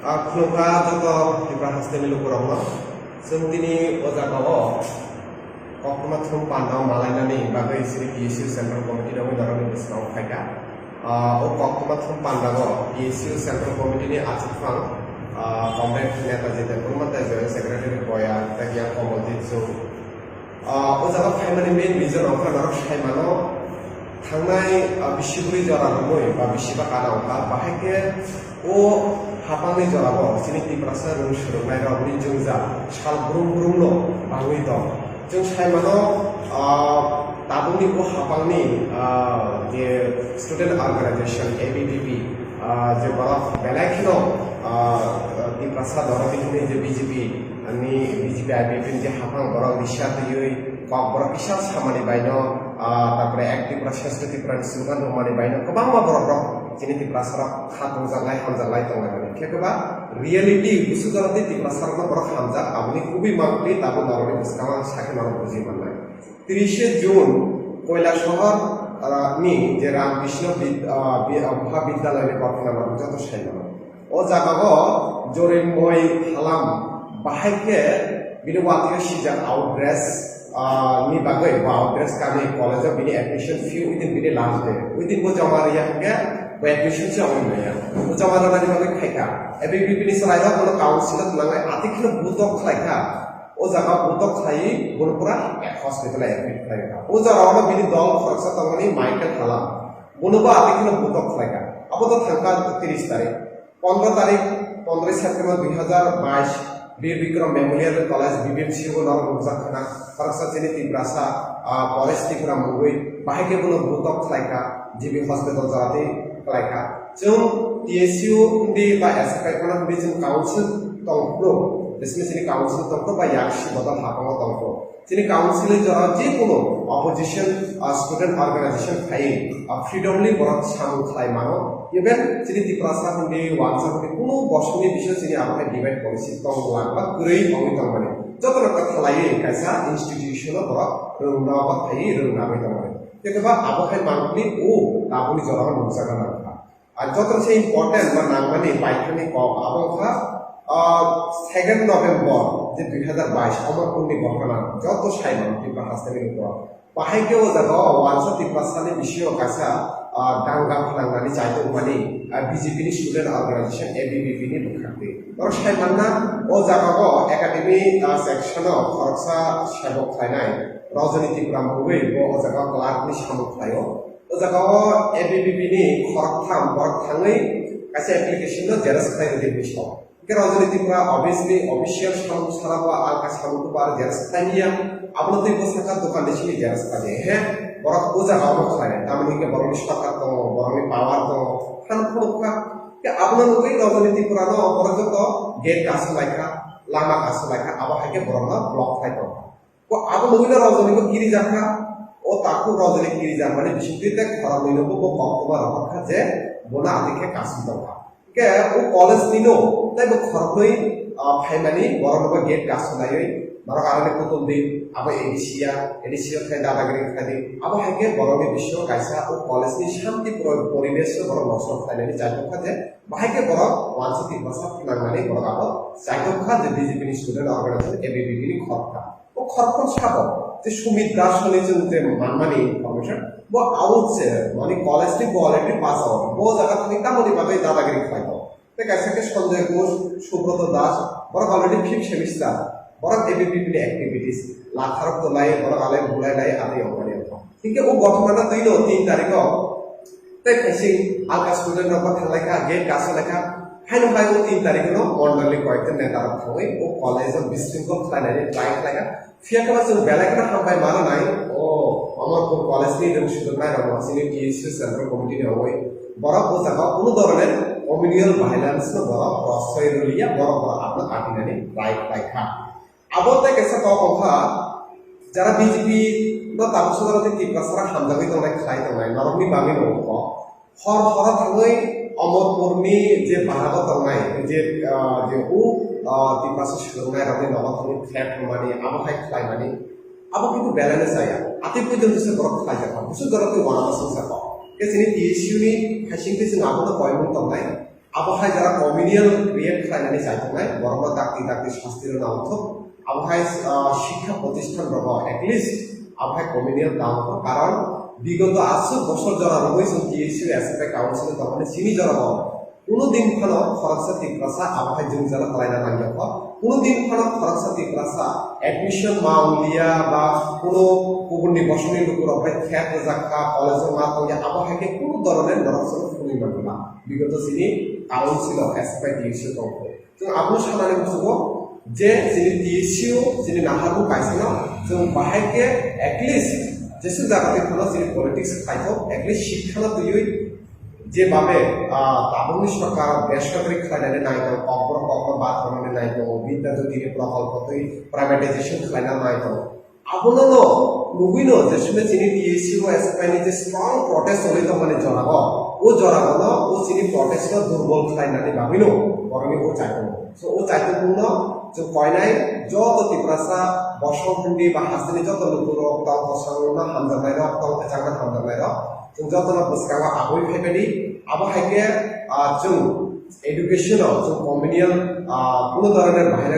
खुलुमगा जत तिब्रा हास्टेलनि लोगोफोरावनो जों दिनै ओ जायगायाव कक्टमा थुम पान्डाव मालायनानै बागै सिरि PSU सेन्ट्रेल कमिटिनाव दारानि गोसोआव फायगा ओ कक्टमा थुम पान्डाव PSU सेन्ट्रेल कमिटिनि आथिखाल कमरेड नेताजी देबुरमता जय सेक्रेटारि बया तागिया कमलजीत जौ ओ जायगा फाइमानि मेन रिजन अफ नारक साइमानो थांनाय बिसिबुरि जरानमै बा बिसिबा कानावहा बाहायके ओ हापांनि जराबो सिनि तिब्रासा रों सुरुंनाय रावनि जोंजा साल ब्रुम ब्रुमनो बाङै दं जों साइमानो ताबुनि ओ हापांनि जे स्टुडेन्ट अर्गानाइजेशन ABVP जे बरफ बेलायखिनो तिब्रासा दरबिनि जे BJP IBP जे हापां बरफ दिशा तयै कक बरफ किसा सामानि बायनो तारपरे एक्टिव श्रेष्ठ तिब्रानि सुगान दमानि बायनो गोबां बरफ जिनि तिब्रासा खातुं जालाय हामजालाय दंलायनानै केबा रियलिटी गुसु जालाय तिब्रासा बरफ हामजा आबुनि खुबि मांगलि ताबु नरनि बुस्कामा साखे मानो बुजि मोननाय 30 जुन कयला शहर नि जे रामकृष्ण महाविद्यालयनि गठना जत साइमानो ओ जागागो जरिमय हालाम बाहायके बिनि वातियो सिजा आउटड्रेस नि बागै आउटड्रेस काने कलेज बिनि एडमिशन फी विदिन बिनि लास्ट डे विदिन को जमारिया के एडमिशन से अननाया ओ जमारानि बागै खायका एबीपी नि सलायदा कोनो काउन्सिल लांनाय आथिखाल बुतक खायका ओ जागा बुतक खायि गुनपुरा हॉस्पिटल एडमिट खायका ओ जारावनो बिनि दल खरसा तंगनि माइकेल हालाम बुनबा आथिखाल बुतक खायका अब तो थांका 30 तारिख 15 तारिख 15 सेप्टेम्बर 2022 वीर विक्रम मेमोरियल कॉलेज BBMC को नाम मुजाखना फरसा चेनी तिब्रासा कॉलेज तिब्रा मुगै बाहायके बुनो बुतक खायका जीबी हॉस्पिटल जाते खायका जों TSU नि बा एसएफआई कोना बि जों काउन्सिल तंप्रो बिसमिसनि काउन्सिल तंप्रो बा याक्षी बदल हापांग तंप्रो जिनि काउन्सिल जरा जे कोनो अपोजिशन स्टूडेंट ऑर्गेनाइजेशन थाई फ्रीडमली बरत सामु खाय मानो इभेन जिनि तिब्रासा नि वानसा नि कोनो बसनि बिषय जिनि आमफाय डिबेट पलिसि तंग लांबा गुरै अमि तंगमाने जतन कथलायै कायसा इन्स्टिट्यूशन बरत रोंनाबा थाई रोंनाबे तंगमाने केबा आबहाय मांगनि ओ ताबुनि जरा नुजागा नाखा আর যত সে ইম্পর্টেন্ট বা নাংমানি পাইখানি কক আবহাওয়া 2 নভেম্বর যে 2022 অমরপুরনি ঘটনা যত সাইমান তিব্রা হাসতেনি উপর বাহাইকেও জায়গা ওয়ানসা তিব্রাসানি বিষয় কাছা ডাঙ্গা ফালাঙ্গানি চাইতো মানে BJP नि स्टूडेंट ऑर्गेनाइजेशन ABVP नि दुखाते और साइमानना ओ जागागो एकाडेमी सेक्शन खरसा सेबक खायनाय राजनीति ब्राह्मणै ओ जागा क्लार्क नि सामुख खायो ओ जागाव ABVP नि खरथाम बरथाङै कासे एप्लिकेशन जेरस खायनो दि बिसो के राजनीतिफ्रा ऑब्वियसली ऑफिशियल सामुख साराबा आल का सामुख बार जेरस खायनिया आपनो दै बसाका दखान दिसि जेरस खाजे हे बरक ओ जागाव खायनाय तामनि के बरक सरकार तो बरक पावर तो खानफोरखा के आपनो नुगै राजनीतिफ्रा न बरजत गेट कासो लायखा लामा कासो लायखा आबा हाके बरना ब्लक खायतो को आबो नुगै राजनीतिखौ गिरि जाखा ओ ताकु राजनीति गिरि जा माने बिसिते खराब नइनबो को कक्टमा रखा जे बोना आदिके कासि दंखा के ओ कॉलेज निनो तैबो खरबै फाइमानि बरनबो गेट कासो लायै मारा कारणे कुतुब दे आबो एडिसिया खाय दादागिरि खादि आबो हाके बरनि विश्व कायसा ओ कॉलेज नि शांति परिवेश बर नष्ट खायनानि जायखा जे बाहायके बर 130 बसा नांनानै बर आबो जायखा जे BJP नि स्टूडेंट ऑर्गेनाइजेशन ABVP नि खरखा ओ खरखन साबो যে সুমিত দাস হলে যে মানমানি ইনফরমেশন वो आउट से माने कॉलेज की क्वालिटी पास आउट वो जगह থেকে কামনি পাবে দাদাগিরি খাইতো তো কাছে কে সঞ্জয় ঘোষ সুব্রত দাস বড় অলরেডি 5th সেমিস্টার বড় ABVP অ্যাক্টিভিটিস লাখার তো লাই বড় আলে বুলাই লাই আদি অপনি ঠিক আছে ও গতমানা তৈলো 3 তারিখ তাই কাছে আলকা স্টুডেন্ট নক থালাইকা গেট কাছে লেখা হাইনো হাইনো 3 তারিখ নো মন্ডলী কয়েকটা নেতা থাই ও কলেজের বিশৃঙ্খল খাইনানি ট্রাই লাগা फियाकला जों बेलायखना हामबाय मानो नाय ओ अमरपुर कॉलेज नि जों सुदुनाय रावसिनि TSU सेंट्रल कमिटि हय बरा बोजागा कोनो धरনের कम्युनियल भाइलेंस न बरा प्रसय रलिया बरा बरा आपन आटिनानि राइट लाइखा आबोते केसा कखा যারা BJP न ताबसुदारते तिब्रासा हामजागै दंनाय खाय दंनाय नरमनि बागै नंगौ हर हर थाङै अमरपुरनि जे बाहागो दंनाय जे उ तिब्रासा सुदुनाय रावनि नगथनि फ्लेट माने आबहाय खायमानि आबो किन्तु बेलेन्स जाया आति पयजन से बरक खाय जाखा बुसु जरते वाना संसार के सिनि TSU नि हासिंनि जों आबो पयमन दंनाय आबहावाया जरा कमिउनियल क्रिएट खालामनानै जायथांनाय बर'मा दाक्ति दाक्ति शास्तिर नावथ आबहावाया शिक्षा प्रतिष्ठान रब एटलिस्ट आबहावाया कमिउनियल दावथ कारण विगत 8 বছর जरा रबै जों टीएसयू एसएफआई काउन्सिल तमाने सिनि जरा কোনো দিন খানো খরচা তিক্রাসা আবহাওয়া জং জানা খালাইনা নাঙ্গা কোনো দিন খানো খরচা তিক্রাসা এডমিশন মাউলিয়া বা কোনো গুবুননি বসনি লোকের অভাব খ্যাত জাক্কা কলেজের মা তঙ্গে আবহাওয়াকে কোনো ধরনের নরসন ফুলি মানলা বিগত সিনি কাউন্সিল অফ এসএফআই টিএসইউ তঙ্গ जों आपनो सानानै बुझबो जे जिनि टीएसइउ जिनि नाहारु काइसेनो जों बाहायके एटलिस्ट जेसु जागाते खानो जिनि पलिटिक्स खाइतो एटलिस्ट शिक्षाना तुयुइ যেভাবে তাবনি সরকার বেসরকারি খাইনাनै নাইতো কখনো কখনো বাদ খাইনাनै নাইতো বিদ্যাজ্যোতি প্রকল্পতই প্রাইভেটাইজেশন খাইনাनै নাইতো আবননো লুবিনো যেসুনে চিনি টিএসইউ এসএফআই नि যে স্ট্রং প্রটেস্ট হলিতো মানে জনাবো ও জনাবো ও চিনি প্রটেস্ট দুর্বল খাইনাनै বাবিনো বরং ও চাইতো সো ও চাইতো পূর্ণ যে কয়নাই যত তিপ্রাসা বর্ষখণ্ডি বা হাসিনি যত লোকর রক্তাল বসাংনা হামজানাই রক্তাল এচাংনা হামজানাই जों जतना बसकावा आगोय फाइबादि आबहावाया जों एडुकेशनाव जों कमिउनियल कोनो धरনের बाहेर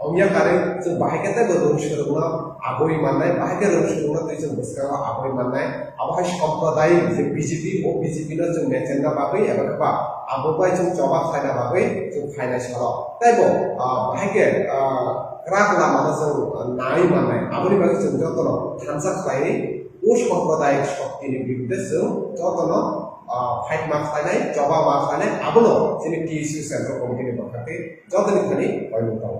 अमिया कारे जों बाहायकेता गदों सुरुना आगोय माननाय बाहायके रों सुरुना तै जों बसकावा आगोय माननाय आबहावाय सम्प्रदाय जे बीजेपी ओ बीजेपी न जों नेचेना बागै एबा बा आबहावाय जों जबा खायना बागै जों फायनाय सारो ताइबो बाहायके क्राक लामाना जों नाय माननाय आबनि बागै जों जतना थानसा खाय ও সাম্প্রদায়িক শক্তির বিরুদ্ধে যতন ফাইট মাখানায় জবা মাখানায় আবনো যিনি টিএসইউ সেন্ট্রাল কমিটির পক্ষে যতখানি অন্যতম